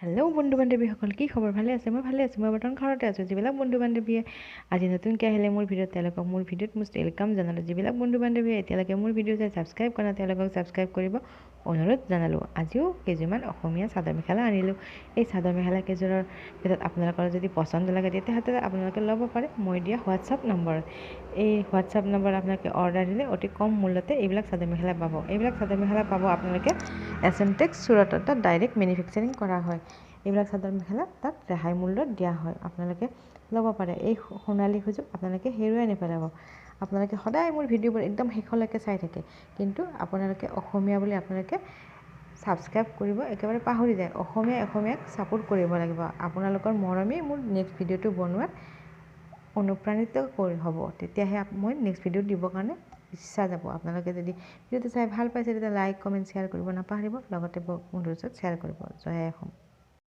Hello' বন্ধু বান্ধৱীসকল, কি খবৰ? ভালে আছে? মই ভালে আছোঁ। মই বৰ্তমান ঘৰতে আছোঁ। যিবিলাক বন্ধু বান্ধৱীয়ে আজি নতুনকৈ আহিলে মোৰ ভিডিঅ'ত, তেওঁলোকক মোৰ ভিডিঅ'ত মোষ্ট ৱেলকাম জনালোঁ। যিবিলাক বন্ধু বান্ধৱীয়ে এতিয়ালৈকে মোৰ ভিডিঅ' চাই ছাবস্ক্ৰাইব কৰা, তেওঁলোকক ছাবস্ক্ৰাইব কৰিব অনুৰোধ জনালোঁ। আজিও কেইযোৰমান অসমীয়া চাদৰ মেখেলা আনিলোঁ। এই চাদৰ মেখেলা কেইযোৰৰ ভিতৰত আপোনালোকৰ যদি পচন্দ লাগে তেতিয়াহ'লে আপোনালোকে ল'ব পাৰে মই দিয়া হোৱাটছআপ নম্বৰত। এই হোৱাটছআপ নম্বৰত আপোনালোকে অৰ্ডাৰ দিলে অতি কম মূল্যতে এইবিলাক চাদৰ মেখেলা পাব। এইবিলাক চাদৰ মেখেলা পাব আপোনালোকে এছএমটেক্স চুৰটত, তাত ডাইৰেক্ট মেনুফেকচাৰিং কৰা হয়। এইবিলাক চাদৰ মেখেলা তাত ৰেহাই মূল্যত দিয়া হয়। আপোনালোকে ল'ব পাৰে। এই সোণালী সুযোগ আপোনালোকে হেৰুৱাই নেপেলাব। আপোনালোকে সদায় মোৰ ভিডিঅ'বোৰ একদম শেষলৈকে চাই থাকে, কিন্তু আপোনালোকে অসমীয়া বুলি আপোনালোকে ছাবস্ক্ৰাইব কৰিব একেবাৰে পাহৰি যায়। অসমীয়াক ছাপোৰ্ট কৰিব লাগিব। আপোনালোকৰ মৰমেই মোৰ নেক্সট ভিডিঅ'টো বনোৱাত অনুপ্ৰাণিত হ'ব। তেতিয়াহে মই নেক্সট ভিডিঅ' দিবৰ কাৰণে ইচ্ছা যাব। আপোনালোকে যদি ভিডিঅ'টো চাই ভাল পাইছে তেতিয়া লাইক, কমেণ্ট, শ্বেয়াৰ কৰিব নাপাহৰিব। লগতে বন্ধুৰ ওচৰত শ্বেয়াৰ কৰিব। জয় অসম।